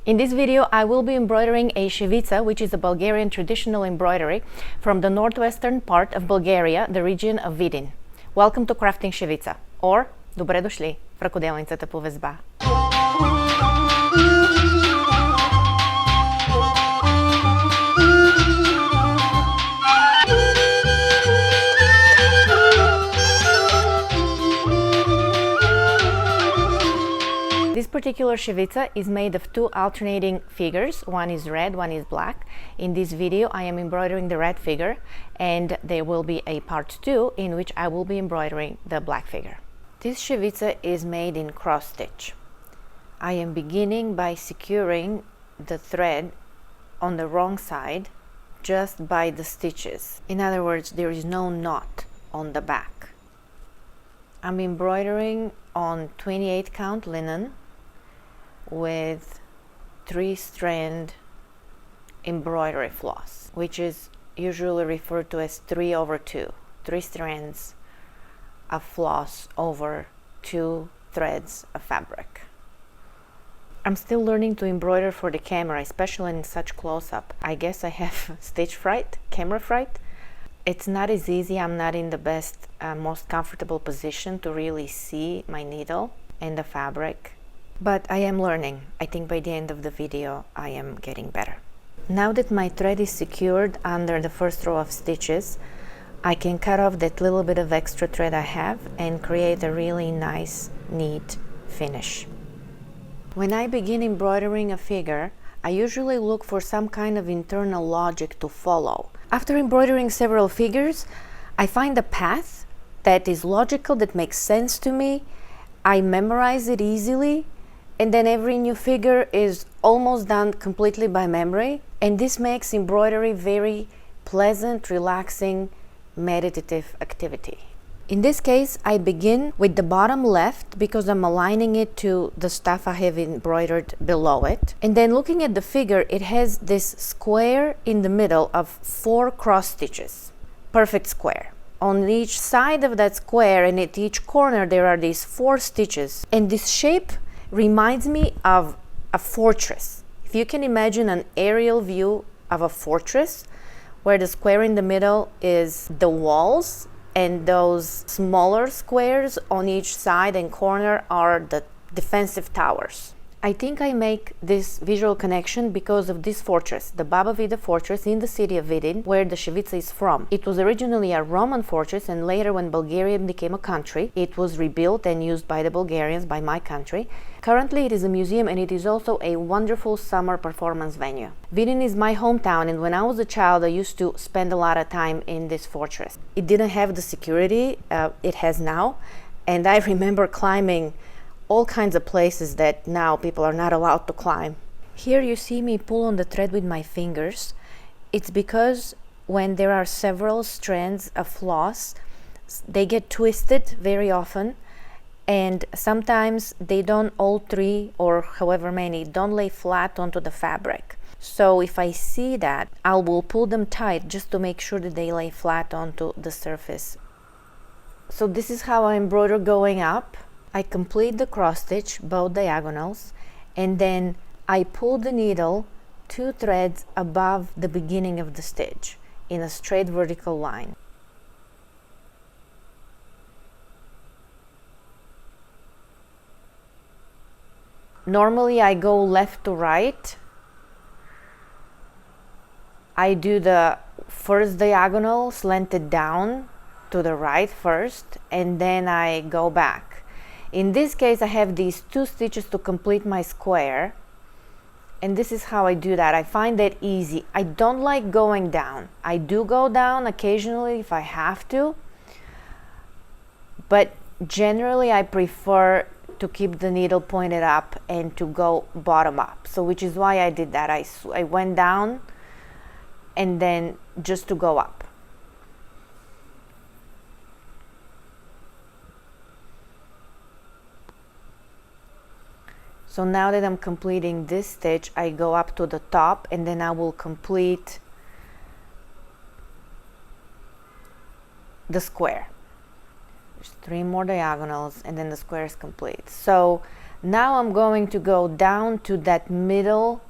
In this video, I will be embroidering a Shevitsa, which is a Bulgarian traditional embroidery from the northwestern part of Bulgaria, the region of Vidin. Welcome to Crafting Shevitsa, or добре дошли в ръкоделницата по везба. This particular Shevitsa is made of two alternating figures. One is red, one is black. In this video, I am embroidering the red figure, and there will be a part 2 in which I will be embroidering the black figure. This Shevitsa is made in cross stitch. I am beginning by securing the thread on the wrong side just by the stitches. In other words, there is no knot on the back. I'm embroidering on 28 count linen with 3-strand embroidery floss, which is usually referred to as 3/2, 3 strands of floss over 2 threads of fabric. I'm still learning to embroider for the camera, especially in such close-up. I guess I have stitch fright, camera fright. It's not as easy. I'm not in the best, most comfortable position to really see my needle and the fabric. But I am learning. I think by the end of the video, I am getting better. Now that my thread is secured under the first row of stitches, I can cut off that little bit of extra thread I have and create a really nice, neat finish. When I begin embroidering a figure, I usually look for some kind of internal logic to follow. After embroidering several figures, I find a path that is logical, that makes sense to me. I memorize it easily, and then every new figure is almost done completely by memory. And this makes embroidery very pleasant, relaxing, meditative activity. In this case, I begin with the bottom left because I'm aligning it to the stuff I have embroidered below it. And then looking at the figure, it has this square in the middle of 4 cross stitches. Perfect square. On each side of that square and at each corner, there are these 4 stitches. And this shape reminds me of a fortress. If you can imagine an aerial view of a fortress, where the square in the middle is the walls, and those smaller squares on each side and corner are the defensive towers. I think I make this visual connection because of this fortress, the Baba Vida fortress in the city of Vidin, where the Shevitsa is from. It was originally a Roman fortress, and later when Bulgaria became a country, it was rebuilt and used by the Bulgarians, by my country. Currently it is a museum, and it is also a wonderful summer performance venue. Vidin is my hometown, and when I was a child I used to spend a lot of time in this fortress. It didn't have the security it has now, and I remember climbing all kinds of places that now people are not allowed to climb. Here you see me pull on the thread with my fingers. It's because when there are several strands of floss, they get twisted very often, and sometimes they don't, all 3 or however many, don't lay flat onto the fabric. So if I see that, I will pull them tight just to make sure that they lay flat onto the surface. So this is how I embroider going up. I complete the cross stitch, both diagonals, and then I pull the needle 2 threads above the beginning of the stitch in a straight vertical line. Normally I go left to right. I do the first diagonal slanted down to the right first, and then I go back. In this case, I have these 2 stitches to complete my square, and this is how I do that. I find that easy. I don't like going down. I do go down occasionally if I have to, but generally I prefer to keep the needle pointed up and to go bottom up. So which is why I did that. I went down and then just to go up. So now that I'm completing this stitch, I go up to the top, and then I will complete the square. There's 3 more diagonals, and then the square is complete. So Now I'm going to go down to that middle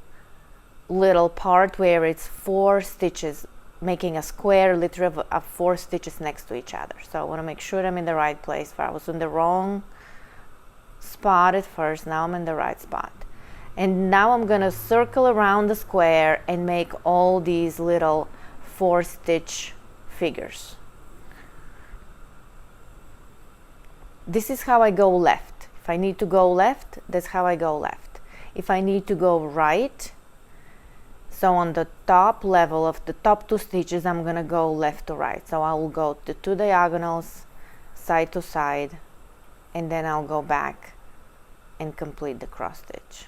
little part where it's 4 stitches, making a square literally of 4 stitches next to each other. So I want to make sure I'm in the right place. I was in the wrong spot at first, now I'm in the right spot. And now I'm going to circle around the square and make all these little 4 stitch figures. This is how I go left. If I need to go left, that's how I go left. If I need to go right, so on the top level of the top 2 stitches, I'm going to go left to right. So I will go the 2 diagonals, side to side, and then I'll go back and complete the cross stitch.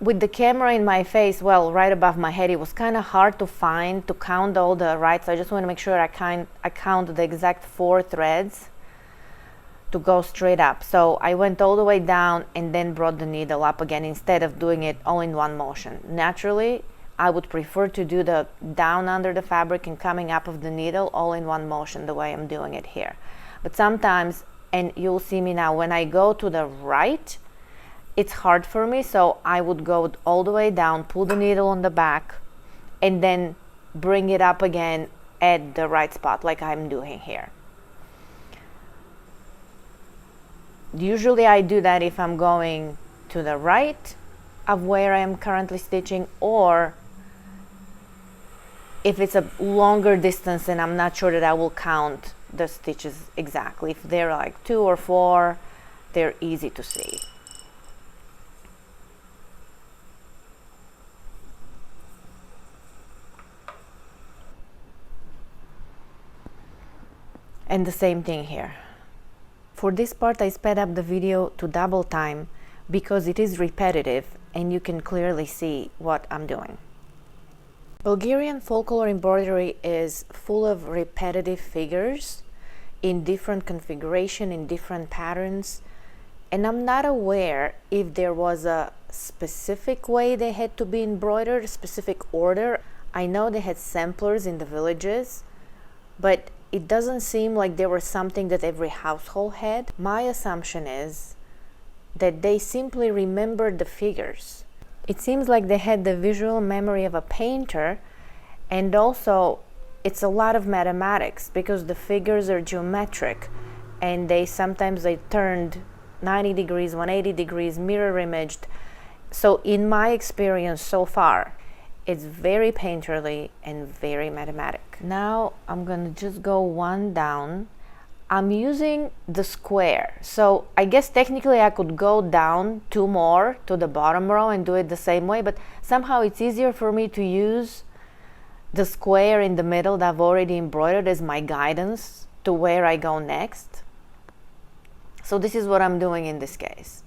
With the camera in my face, well, right above my head, it was kind of hard to count all the right. So I just want to make sure I count the exact 4 threads to go straight up. So I went all the way down and then brought the needle up again instead of doing it all in one motion. Naturally, I would prefer to do the down under the fabric and coming up of the needle all in one motion the way I'm doing it here. But sometimes, and you'll see me now, when I go to the right, it's hard for me, so I would go all the way down, pull the needle on the back, and then bring it up again at the right spot, like I'm doing here. Usually I do that if I'm going to the right of where I am currently stitching, or if it's a longer distance and I'm not sure that I will count the stitches exactly. If they're like 2 or 4, they're easy to see. And the same thing here. For this part, I sped up the video to double time because it is repetitive and you can clearly see what I'm doing. Bulgarian folklore embroidery is full of repetitive figures in different configuration, in different patterns, and I'm not aware if there was a specific way they had to be embroidered, a specific order. I know they had samplers in the villages, but it doesn't seem like there was something that every household had. My assumption is that they simply remembered the figures. It seems like they had the visual memory of a painter, and also it's a lot of mathematics because the figures are geometric and sometimes they turned 90 degrees, 180 degrees, mirror imaged. So in my experience so far, it's very painterly and very mathematic. Now I'm gonna just go 1 down. I'm using the square. So I guess technically I could go down 2 more to the bottom row and do it the same way, but somehow it's easier for me to use the square in the middle that I've already embroidered as my guidance to where I go next. So this is what I'm doing in this case.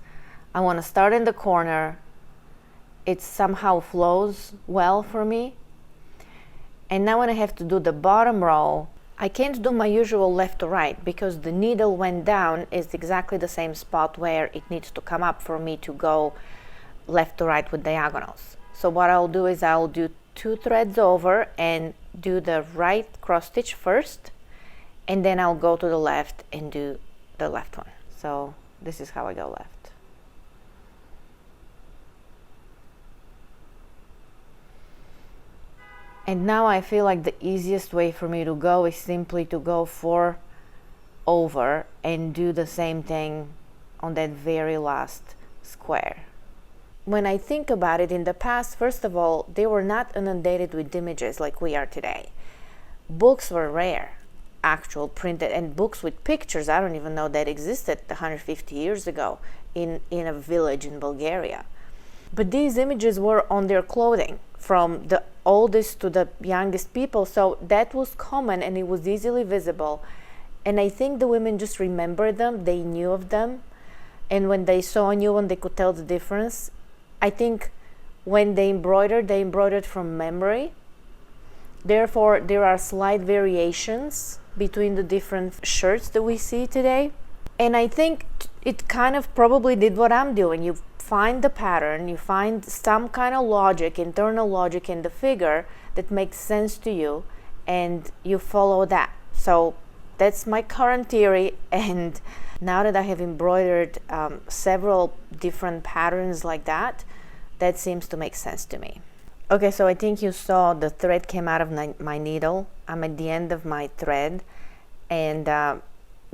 I want to start in the corner. It somehow flows well for me. And now when I have to do the bottom row, I can't do my usual left to right because the needle went down is exactly the same spot where it needs to come up for me to go left to right with diagonals. So what I'll do is I'll do 2 threads over and do the right cross stitch first, and then I'll go to the left and do the left one. So this is how I go left. And now I feel like the easiest way for me to go is simply to go 4 over and do the same thing on that very last square. When I think about it, in the past, first of all, they were not inundated with images like we are today. Books were rare, actual printed, and books with pictures, I don't even know that existed 150 years ago in a village in Bulgaria. But these images were on their clothing, from the oldest to the youngest people, so that was common and it was easily visible. And I think the women just remembered them, they knew of them, and when they saw a new one, they could tell the difference. I think when they embroidered from memory. Therefore, there are slight variations between the different shirts that we see today. And I think it kind of probably did what I'm doing. You find the pattern, you find some kind of logic, internal logic in the figure that makes sense to you, and you follow that. So that's my current theory, and now that I have embroidered several different patterns like that, that seems to make sense to me. Okay, so I think you saw the thread came out of my needle. I'm at the end of my thread, and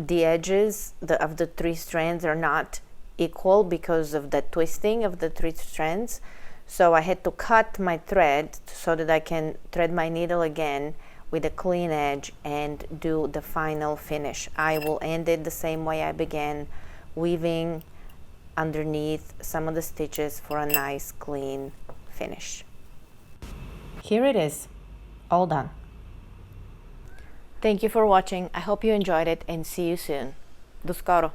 the edges of the 3 strands are not equal because of the twisting of the 3 strands. So I had to cut my thread so that I can thread my needle again with a clean edge and do the final finish. I will end it the same way I began, weaving underneath some of the stitches for a nice clean finish. Here it is, all done. Thank you for watching. I hope you enjoyed it, and see you soon. Do skoro!